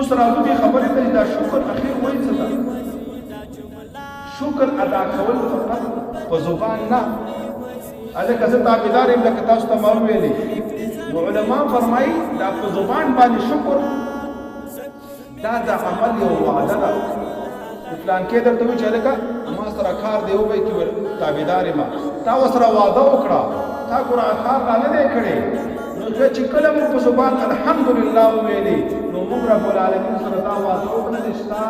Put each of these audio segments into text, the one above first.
اوس راځو دې خبرې ته دا شکر اخیر وایي څه ده شکر ادا کول فقط په زبان نه هلکه زه تابعدار یم لکه تاسو ته ما وویلې نو علما فرمایي دا په زبان باندې شکر دا د عمل یو وعده ده فلان کې درته وایي چې هلکه ما سره کار دی ووایي چې تابعدار یم تا ورسره وعده وکړه تا قرآن کار را نه دی کړی نو چې کله مو په زبان الحمدلله وویلې نو موږ رب العالمین سره دا وعده وکړه چې ستا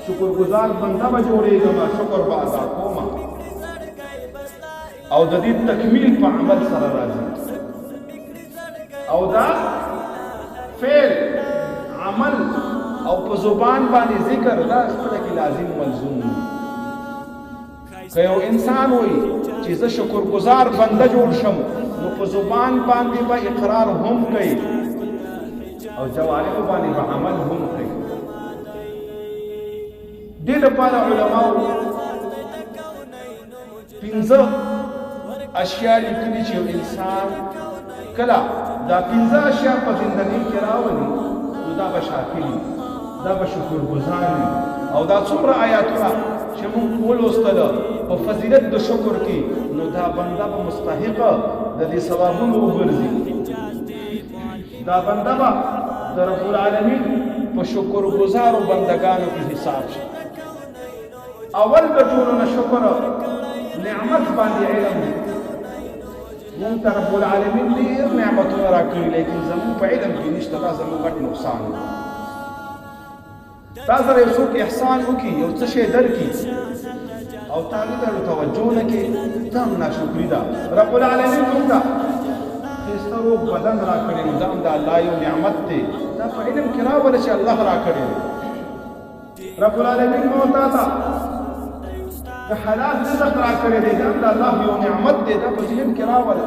شکرګزار بنده به جوړېږم شکر به ادا کوم او د دې تکمیل په عمل سره راځي او دا فعل عمل او په زبان باندې ذکر دا خپله کې لازم ملزوم دی که یو انسان وایي چې زه شکرګزار بنده جوړ شم نو په زبان باندې به اقرار هم کوي او جوارحو باندې به عمل هم کوي دې لپاره علماو پنځه اشیاء لیکلي چې یو انسان کله دا پنځه اشیاء په زندګۍ کې راولي نو دا به شاکر وي دا به شکرګزار وي او دا څومره آیاتونه چې موږ ولوستل په فضیلت د شکر کې نو دا بنده به مستحقه د دې ثوابونو وګرځي دا بنده به د رب العالمین په شکرګزارو بندگانو کې حساب شي اول د ټولو نه شکر نعمت باندې علم دی مونږ ته رب العالمین ډېر نعمتونه راکړي لیکن زموږ په علم کې نشته دا زموږ غټ نقصان دی تا سره یو څوک احسان وکړي یو څه شی درکړي او تا دې ته توجه نه کړې دا هم ناشکري ده رب العالمین موږ ته ښایسته روغ بدن راکړی نو دا هم د الله یو نعمت دی دا په علم کې راوله چې الله راکړی دی رب العالمین موږ ته که حلال رزق راکړی دی دا هم د الله یو نعمت دی دا په ذهن کې راوله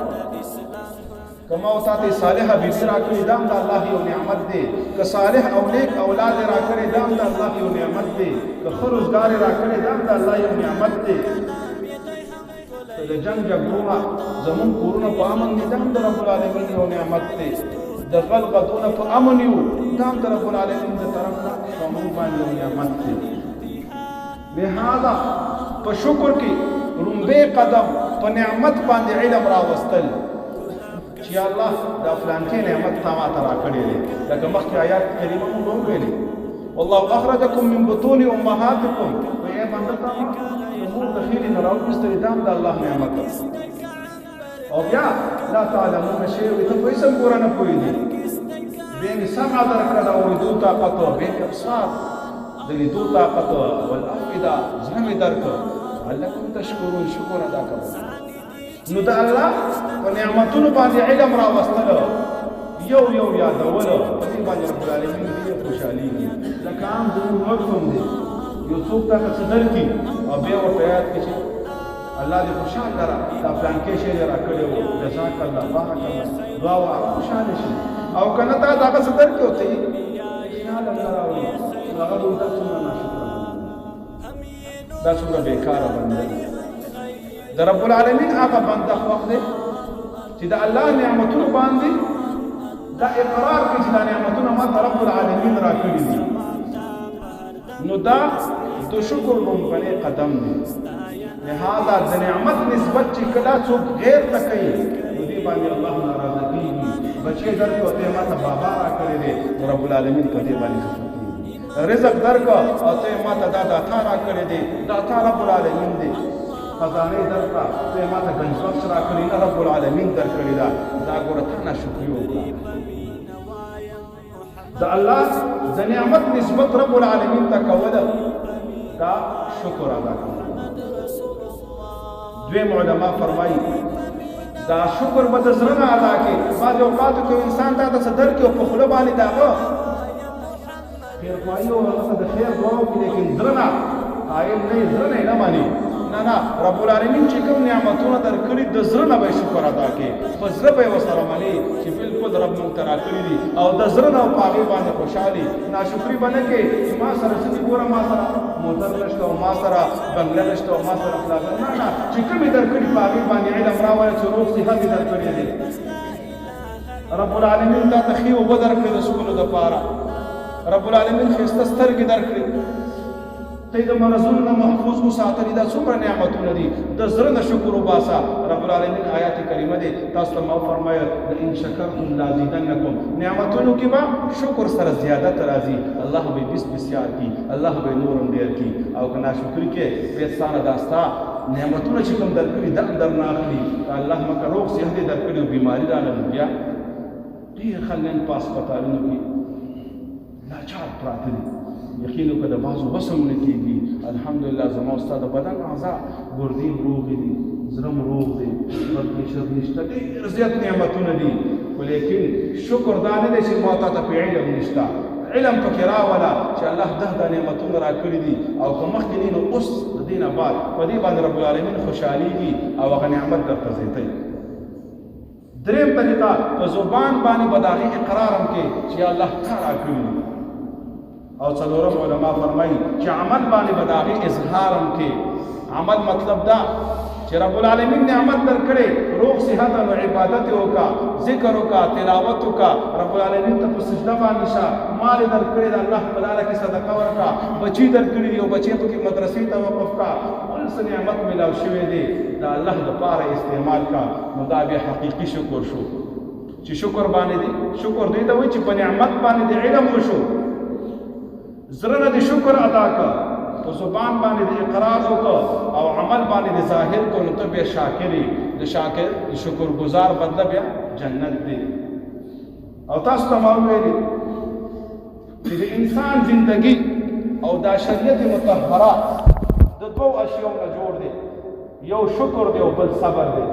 که ما ورته صالحه بیبي راکړې دا هم د الله یو نعمت دی که صالح او نیک اولاد راکړې دا هم د الله یو نعمت دی که ښه روزګار راکړې دا هم د الله یو نعمت دی که د جنګ جګړونه زموږ کورونه په امن دي دا هم د رب العالمین یو نعمت دی د غلغتونه په امن یو دا هم د رب العالمین د طرف نه په موږ باندې یو نعمت دی لہذا په شکر کې لومبی قدم په نعمت باندې علم راوستل چې الله دا فلانکې نعمت تا ماته راکړی دی لکه مخکې آیات کریمه موږ وویلې والله اخرجکم من بطون امهاتکم وایي بنده تا ما د مور د خیرې نه راوایستلې دا هم د الله نعمت او بیا لا تعلمون شیء وایي ته په هېڅ هم پوره نه پوهېږې بیا مې سمع درکړه د اورېدو طاقت او بیا مې ابصار د لیدو طاقت والافئده زړه مې درکړه لعلکم تشکرون شکر ادا کوئ نو د الله په نعمتونو باندې علم راوستل یو یو یادول په دې باندې رب العالمین ډېر خوشحالېږي لکه عام زموږ وخت هم دی یو څوک تاته څه درکړي او بیا ورته یاد کړي چې الله دې خوشحاله را دا فلانکې شی دې راکړی و جزاک الله بارک الله دعا وکړه خوشحاله شي او که نه تا هغه څه درکړي ورته یې خوشحاله نه راوړي نو هغه به ورته څومره ناشکره دا څومره بېکاره بنده د رب العالمین هغه بنده خوښ دی چې د الله نعمتونو باندې دا اقرار کوي چې دا نعمتونه ماته رب العالمین راکړي دي نو دا د شکر لومړنی قدم دی لہذا د نعمت نسبت چې کله څوک غیر ته کوي نو دې باندې الله ناراضه کېږي بچی درکړو ته ماته بابا راکړی دی رب العالمین په دې باندې خفه کېږي رزق درکړه او ته ماته دا تا راکړی دی دا تا رب العالمین دی خزانه درکړه ته ماته گنجبخش راکړی نه رب العالمین درکړی دا ګوره تا ناشکري وکړه د الله د نعمت نسبت رب العالمین ته کوله دا شکر ادا کول دویم علما فرمایي دا شکر به د زړه نه ادا کړي بعضې اوقاتو کې انسان تا ته څه درکړي او په خوله باندې د هغه خیرخواهي او هغه ته د خیر دعا وکړي لیکن زړه نه قایل نه یې زړه نه یې نه مني نه رب العالمین چې کوم نعمتونه درکړي د زړه نه به شکر ادا کړي په زړه به یې ورسره مني چې بالکل رب موږ ته راکړي دي او د زړه نه په هغې باندې خوشحالي ناشکري به نه کوي چې ما سره څه دي ګوره ما سره موټر نشته او ما سره بنګله نشته او ما سره فلاغه نه چې کوم یې درکړي په هغې باندې علم راوایه چې روغ صحت یې درکړي دي رب العالمین تا ته ښې اوبه درکړي د څښلو دپاره رب العالمین ښایسته سترګې درکړي، ته د مرضونو نه محفوظ وساتلي. دا څومره نعمتونه دي، د زړه نه شکر وباسه. رب العالمین آیات کریمه دی تاسو ته ما فرمایه لئن شکرتم لازیدنکم، نعمتونو کې به شکر سره زیادت راځي، الله به بسیار کی، الله به نورم ډیر کی. او که ناشکري کې بیا ستانه دا ستا نعمتونه چې کوم درکړي دا هم درنه اخلي. الله مکه روغ صحت یې درکړي او بیماري راغله نو بیا ډېر خلک نن په هسپتالونو کې لاچار پراته دي. یقین وکړه د بعضو وس هم نه کېږي. الحمدلله زما او ستا د بدن اعضا ګردې هم روغې دي، زړه هم روغ دی، بلد پرېشر نشته، ډېر زیات نعمتونه دي. خو لیکن شکر دا نه دی چې ما تا ته پې علم نشته، علم پکې راوله چې الله دا نعمتونه راکړي دي. او که مخکې دي نو اوس د دې نه بعد په دې باندې رب العالمین خوشحالېږي او هغه نعمت درته زیاتی. دریم طریقه په زبان باندې به د هغې اقرار هم کې چې یا الله تا راکړي دي. او څلورم علما فرمایي چې عمل باندې به د هغې اظهار هم کې. عمل مطلب دا چې رب العالمین نعمت درکړې، روغ صحت او عبادت یې وکړه، ذکر وکړه، تلاوت وکړه، رب العالمین ته په سجده باندې شه، مال یې درکړې د الله په لاره کې صدقه ورکړه، بچي درکړي دي او بچي پکې مدرسې ته وقف کړه، بل څه نعمت میلاو شوی دی د الله دپاره استعمال کړه. نو دا بیا حقیقي شکر شو چې شکر باندې دی. شکر دی ته وایي چې په نعمت باندې د علم وشو، زړه نه د شکر ادا کړه، په زبان باندې د اقرار وکړه او عمل باندې د ظاهر کړه، نو ته بیا شاکر یې. د شاکر د شکر ګزار بدله بیا جنت دی. او تاسو ته ما وویلي چې د انسان زندگی او دا شریعت مطهره د دوو اشیاو نه جوړ دی، یو شکر دی او بل صبر دی.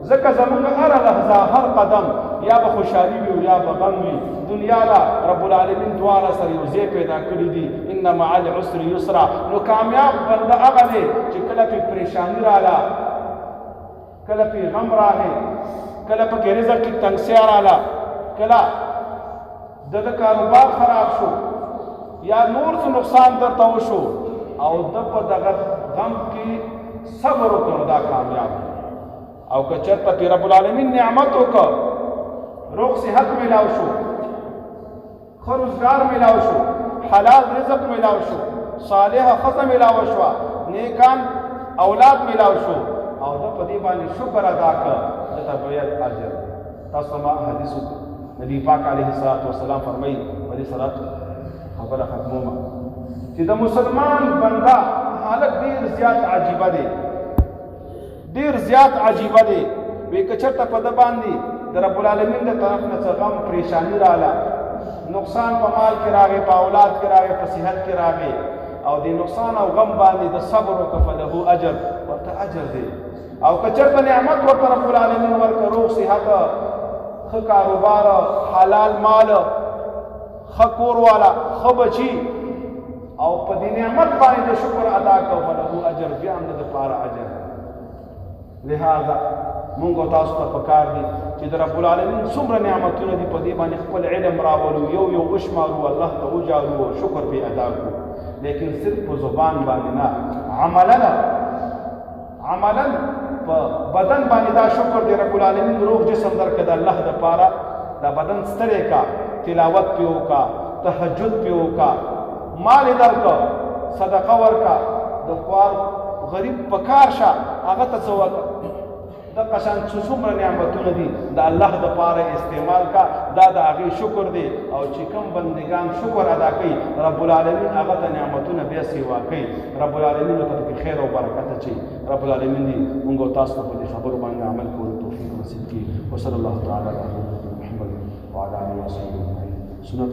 ځکه زموږ هره لحظه هر قدم یا به خوشحالي وي او یا به غم وي، دنیا لا رب العالمین دواړه سره یو ځای پیدا کړي دي. ان مع العسر یسرا. نو کامیاب بنده هغه دی چې کله پې پریشاني راله، کله پې غم راغی، کله پکې رزق کې تنګسیا راله، کله د کاروبار خراب شو یا نور څه نقصان درته وشو او د په دغه غم کې صبر وکړو، دا کامیاب. او که چېرته پې رب العالمین نعمت وکړ، روغ صحت میلاو شو، ښه روزګار میلاو شو، حلال رزق میلاو شو، صالحه ښځه میلاو شوه، نیکان اولاد میلاو شو او ده په دې باندې شکر ادا کړه، دته باید اجر. تاسو ما حدیث نبی پاک علیه الصلاة والسلام فرمایي په دې صلات خبره ختمومه چې د مسلمان بنده حالت ډېر زیات عجیبه دی، ډېر زیات عجیبه دی. وی که چېرته په ده باندې د رب العالمین د طرف نه څه غم پریشاني راله، نقصان په مال کې راغی، په اولاد کې راغی، په صحت کې راغی، او د نقصان او غم باندې د صبر وکړه فله اجر، ورته اجر دی. او که چېرته نعمت ورته رب العالمین ورکړه، روغ صحت، ښه کاروبار، حلال مال، ښه کور والا، ښه بچي، او په دې نعمت باندې د شکر ادا کړه فله اجر، بیا هم د دپاره اجر. لہذا مونږ او تاسو ته پکار دي چې د رب العالمین څومره نعمتونه دي په دې باندې خپل علم راولو، یو یو وشمارو، الله ته وجارو او شکر پې ادا کړو. لیکن صرف په زبان باندې نه، عملا په بدن باندې دا شکر دی. رب العالمین روغ جسم درکړه د الله دپاره، دا بدن ستړی کا، تلاوت پې وکړه، تهجد پې وکړه، مال یې درکړه، صدقه ورکړه، د خوار غریب په کار شه، هغه ته څه وکړه. دغه شان څومره نعمتونه دي د الله دپاره استعمال کا، دا د هغې شکر دی. او چې کوم بندګان شکر ادا کوي، رب العالمین هغه ته نعمتونه بیا سیوا کوي، رب العالمین ورته پکې خیر او برکت اچوي. رب العالمین دې مونږ او تاسو ته په دې خبرو باندې عمل کولو توفیق نصیب کړي. وصلی الله تعالی علی محمد وعلى آله وصحبه اجمعین. سنت